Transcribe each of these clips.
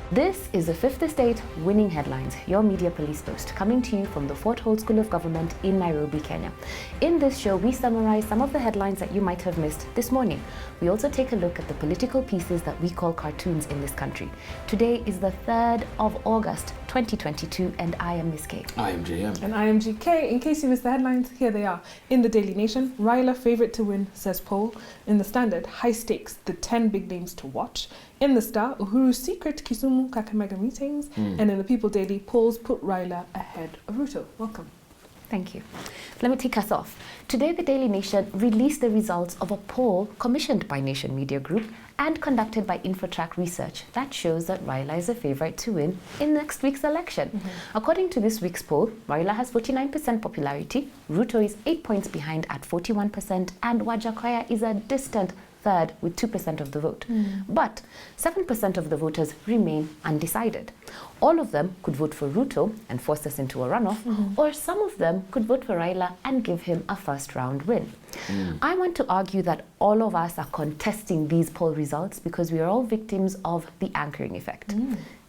This is the Fifth Estate Winning Headlines, your media police post, coming to you from the Fort Hall School of Government in Nairobi, Kenya. In this show, we summarize some of the headlines that you might have missed this morning. We also take a look at the political pieces that we call cartoons in this country. Today is the 3rd of August, 2022, and I am Miss K. I am JM. And I am GK. In case you missed the headlines, here they are. In the Daily Nation, Raila favourite to win, says poll. In the Standard, high stakes, the 10 big names to watch. In the Star, Uhuru's secret Kisumu Kakamega meetings. And in the People Daily, polls put Raila ahead of Ruto. Welcome. Thank you. Let me take us off. Today, the Daily Nation released the results of a poll commissioned by Nation Media Group and conducted by Infotrack Research that shows that Raila is a favourite to win in next week's election. According to this week's poll, Raila has 49% popularity, Ruto is 8 points behind at 41%, and Wajakoya is a distant third with 2% of the vote. But 7% of the voters remain undecided. All of them could vote for Ruto and force us into a runoff, or some of them could vote for Raila and give him a first round win. I want to argue that all of us are contesting these poll results because we are all victims of the anchoring effect.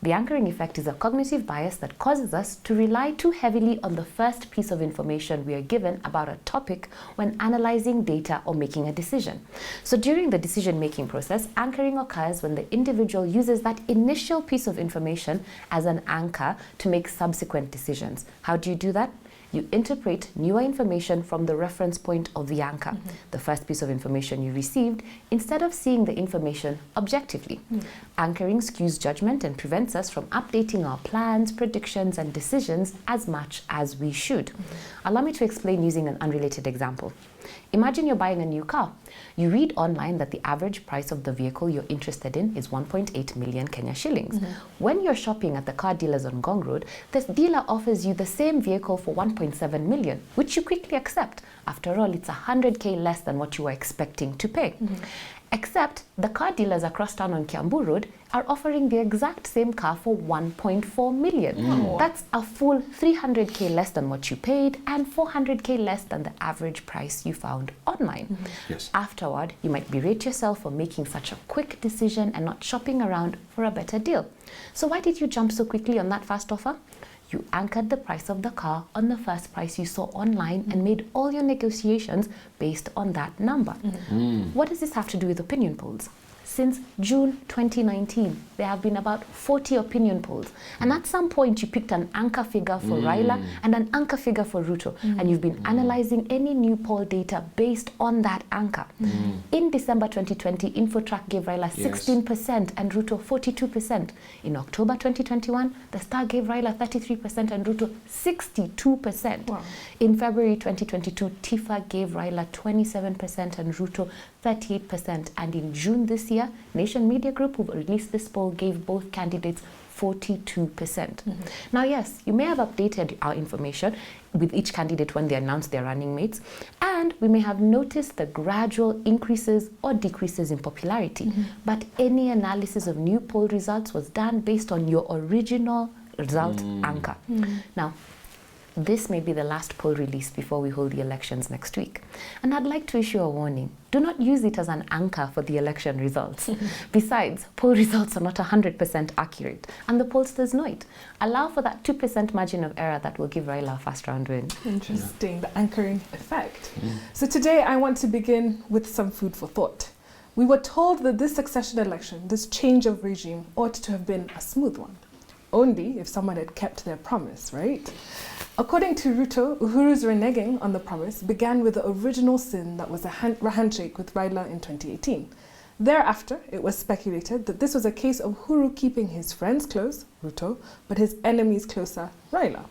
The anchoring effect is a cognitive bias that causes us to rely too heavily on the first piece of information we are given about a topic when analyzing data or making a decision. So during the decision-making process, anchoring occurs when the individual uses that initial piece of information as an anchor to make subsequent decisions. How do you do that? You interpret newer information from the reference point of the anchor, the first piece of information you received, instead of seeing the information objectively. Anchoring skews judgment and prevents us from updating our plans, predictions, and decisions as much as we should. Allow me to explain using an unrelated example. Imagine you're buying a new car. You read online that the average price of the vehicle you're interested in is 1.8 million Kenya shillings. When you're shopping at the car dealers on Ngong Road, this dealer offers you the same vehicle for 1.7 million, which you quickly accept. After all, it's 100K less than what you were expecting to pay. Except the car dealers across town on Kiambu Road are offering the exact same car for 1.4 million. That's a full 300K less than what you paid and 400K less than the average price you found online. Yes. Afterward, you might berate yourself for making such a quick decision and not shopping around for a better deal. So why did you jump so quickly on that fast offer? You anchored the price of the car on the first price you saw online and made all your negotiations based on that number. What does this have to do with opinion polls? Since June 2019, there have been about 40 opinion polls. And at some point, you picked an anchor figure for Raila and an anchor figure for Ruto. And you've been analyzing any new poll data based on that anchor. In December 2020, Infotrack gave Raila 16% and Ruto 42%. In October 2021, the Star gave Raila 33% and Ruto 62%. Wow. In February 2022, Tifa gave Raila 27% and Ruto 38%. And in June this year, Nation Media Group, who released this poll, gave both candidates 42%. Now, yes, you may have updated our information with each candidate when they announced their running mates, and we may have noticed the gradual increases or decreases in popularity. But any analysis of new poll results was done based on your original result anchor. Now, this may be the last poll release before we hold the elections next week. And I'd like to issue a warning. Do not use it as an anchor for the election results. Besides, poll results are not 100% accurate, and the pollsters know it. Allow for that 2% margin of error that will give Raila a first round win. Interesting, the anchoring effect. So today I want to begin with some food for thought. We were told that this succession election, this change of regime, ought to have been a smooth one. Only if someone had kept their promise, right? According to Ruto, Uhuru's reneging on the promise began with the original sin that was a handshake with Raila in 2018. Thereafter, it was speculated that this was a case of Uhuru keeping his friends close, Ruto, but his enemies closer, Raila.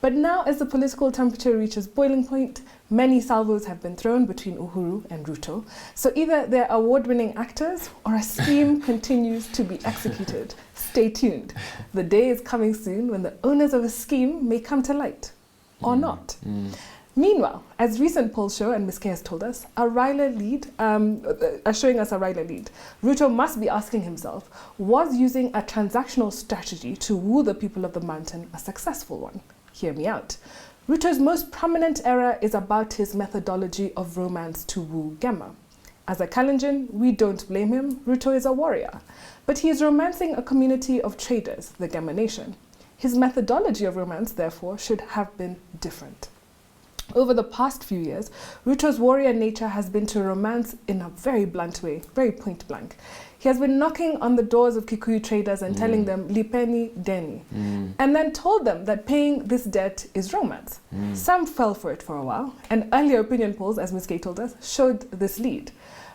But now, as the political temperature reaches boiling point, many salvos have been thrown between Uhuru and Ruto. So either they're award-winning actors or a scheme continues to be executed. Stay tuned. The day is coming soon when the owners of a scheme may come to light, or not. Meanwhile, as recent polls show, and Ms. K has told us, a Raila lead, showing us a Raila lead, Ruto must be asking himself, was using a transactional strategy to woo the people of the mountain a successful one? Hear me out. Ruto's most prominent error is about his methodology of romance to woo Gema. As a Kalenjin, we don't blame him. Ruto is a warrior. But he is romancing a community of traders, the Gema Nation. His methodology of romance, therefore, should have been different. Over the past few years, Ruto's warrior nature has been to romance in a very blunt way, very point blank. He has been knocking on the doors of Kikuyu traders and telling them, lipeni deni, and then told them that paying this debt is romance. Some fell for it for a while, and earlier opinion polls, as Ms. Kay told us, showed this lead.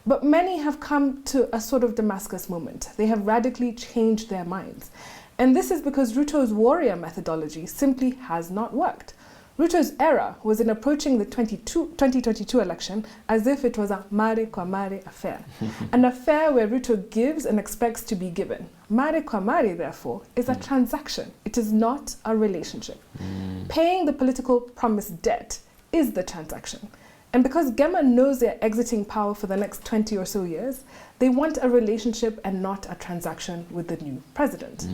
But many have come to a sort of Damascus moment. They have radically changed their minds. And this is because Ruto's warrior methodology simply has not worked. Ruto's era was in approaching the 2022 election as if it was a mare kwa mare affair, an affair where Ruto gives and expects to be given. Mare kwa mare, therefore, is a transaction. It is not a relationship. Paying the political promised debt is the transaction. And because Gema knows they're exiting power for the next 20 or so years, they want a relationship and not a transaction with the new president.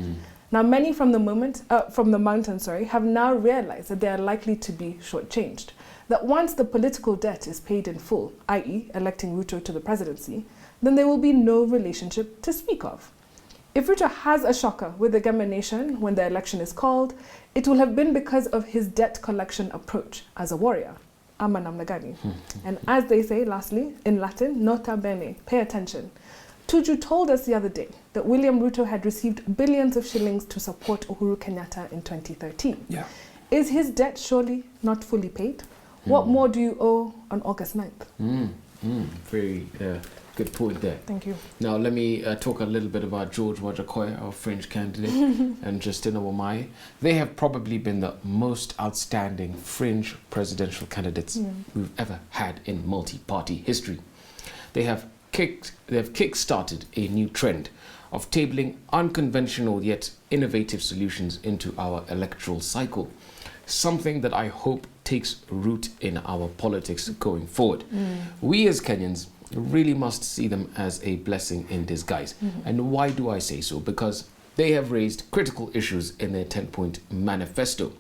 Now, many from the mountain, have now realized that they are likely to be shortchanged. That once the political debt is paid in full, i.e. electing Ruto to the presidency, then there will be no relationship to speak of. If Ruto has a shocker with the Gema Nation when the election is called, it will have been because of his debt collection approach as a warrior. Ama namna gani. And as they say, lastly, in Latin, nota bene, pay attention. Tuju told us the other day that William Ruto had received billions of shillings to support Uhuru Kenyatta in 2013. Yeah. Is his debt surely not fully paid? What more do you owe on August 9th? Very good point there. Thank you. Now, let me talk a little bit about George Wajakoya, our French candidate, and Justina Wamai. They have probably been the most outstanding fringe presidential candidates we've ever had in multi-party history. They have kick-started a new trend of tabling unconventional yet innovative solutions into our electoral cycle, something that I hope takes root in our politics going forward. We as Kenyans really must see them as a blessing in disguise. And why do I say so? Because they have raised critical issues in their 10-point manifesto.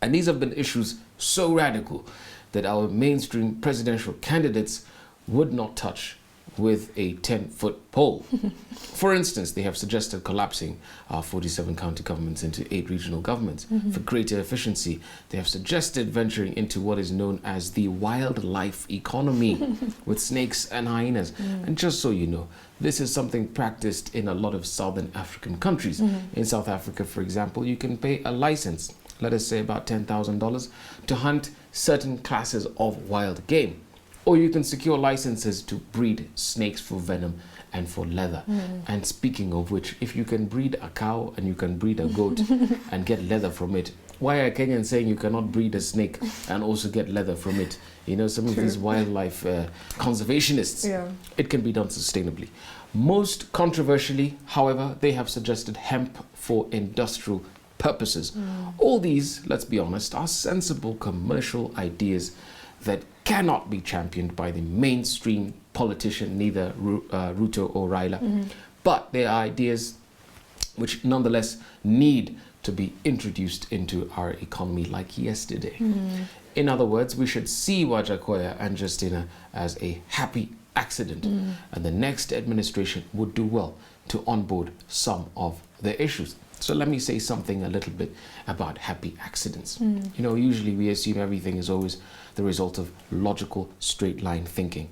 And these have been issues so radical that our mainstream presidential candidates would not touch with a 10-foot pole. For instance, they have suggested collapsing our 47 county governments into 8 regional governments for greater efficiency. They have suggested venturing into what is known as the wildlife economy with snakes and hyenas. And just so you know, this is something practiced in a lot of southern African countries. In South Africa, for example, you can pay a license, let us say about $10,000, to hunt certain classes of wild game. Or you can secure licenses to breed snakes for venom and for leather. And speaking of which, if you can breed a cow and you can breed a goat and get leather from it, why are Kenyans saying you cannot breed a snake and also get leather from it? You know, some of these wildlife conservationists, it can be done sustainably. Most controversially, however, they have suggested hemp for industrial purposes. All these, let's be honest, are sensible commercial ideas that cannot be championed by the mainstream politician, neither Ruto or Raila. But they are ideas which nonetheless need to be introduced into our economy like yesterday. In other words, we should see Wajakoya and Justina as a happy accident, and the next administration would do well to onboard some of the issues. So let me say something a little bit about happy accidents. You know, usually we assume everything is always the result of logical, straight line thinking,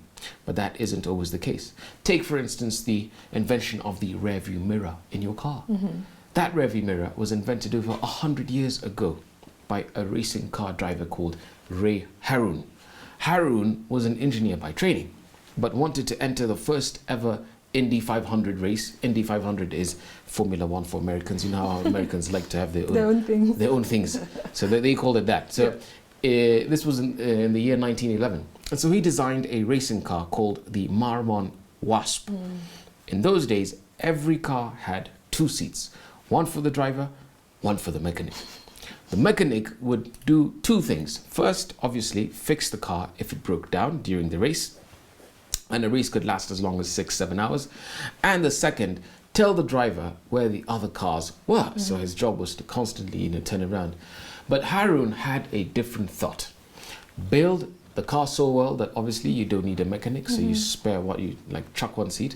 but that isn't always the case. Take, for instance, the invention of the rear view mirror in your car. That rear view mirror was invented over 100 years ago by a racing car driver called Ray Harun. Harun was an engineer by training, but wanted to enter the first ever Indy 500 race. Indy 500 is Formula One for Americans. You know how Americans like to have their own things. So they called it that. So this was in the year 1911. And so he designed a racing car called the Marmon Wasp. In those days, every car had 2 seats, one for the driver, one for the mechanic. The mechanic would do 2 things. First, obviously, fix the car if it broke down during the race, and the race could last as long as 6-7 hours. And the second, tell the driver where the other cars were. So his job was to constantly, turn around. But Harun had a different thought. Build the car so well that obviously you don't need a mechanic, so you spare what you like, chuck one seat,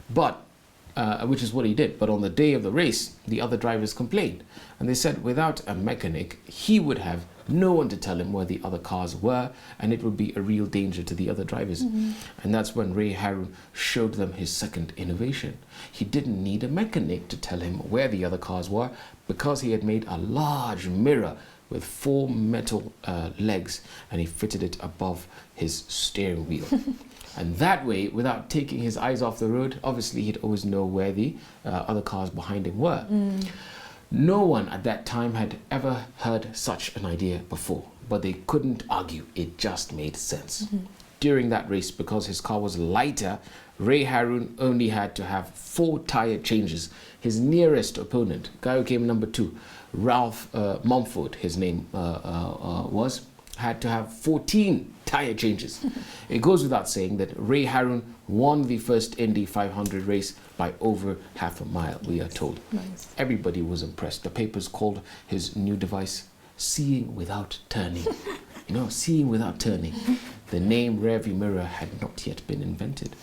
but which is what he did. But on the day of the race, the other drivers complained, and they said without a mechanic, he would have no one to tell him where the other cars were, and it would be a real danger to the other drivers. And that's when Ray Harun showed them his second innovation. He didn't need a mechanic to tell him where the other cars were, because he had made a large mirror with 4 metal legs, and he fitted it above his steering wheel. And that way, without taking his eyes off the road, obviously he'd always know where the other cars behind him were. No one at that time had ever heard such an idea before, but they couldn't argue. It just made sense. During that race, because his car was lighter, Ray Harun only had to have 4 tire changes. His nearest opponent, guy who came number 2, Ralph Mumford, his name was, had to have 14 tire changes. It goes without saying that Ray Harun won the first Indy 500 race by over half a mile, we are told. Nice. Everybody was impressed. The papers called his new device seeing without turning. You know, seeing without turning. The name rearview mirror had not yet been invented.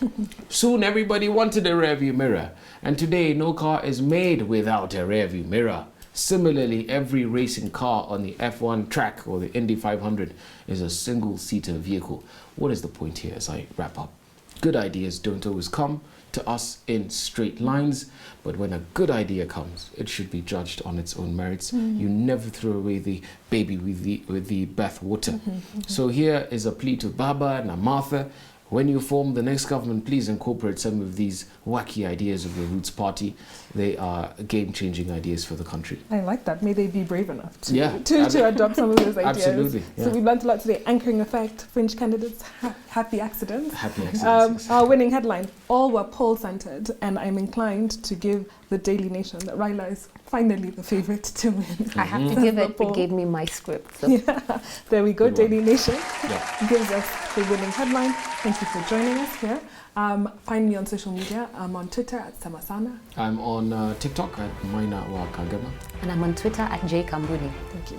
Soon everybody wanted a rearview mirror, and today no car is made without a rearview mirror. Similarly, every racing car on the F1 track or the Indy 500 is a single-seater vehicle. What is the point here as I wrap up? Good ideas don't always come to us in straight lines, but when a good idea comes, it should be judged on its own merits. You never throw away the baby with the bath water. So here is a plea to Baba and Martha. When you form the next government, please incorporate some of these wacky ideas of the Roots Party. They are game-changing ideas for the country. I like that. May they be brave enough to, Yeah, to adopt some of those ideas. Absolutely. Yeah. So we learned a lot today. Anchoring effect, fringe candidates, happy accidents. Happy accidents. Our winning headline, all were poll-centered, and I'm inclined to give the Daily Nation that Raila is finally the favourite to win. I have to give it. It gave me my script. So. Yeah, there we go. Good one. Daily Nation Yeah. gives us the winning headline. Thank you for joining us here. Find me on social media. I'm on Twitter at Samasana. I'm on TikTok at Maina Wakagama. And I'm on Twitter at J Kambuni. Thank you.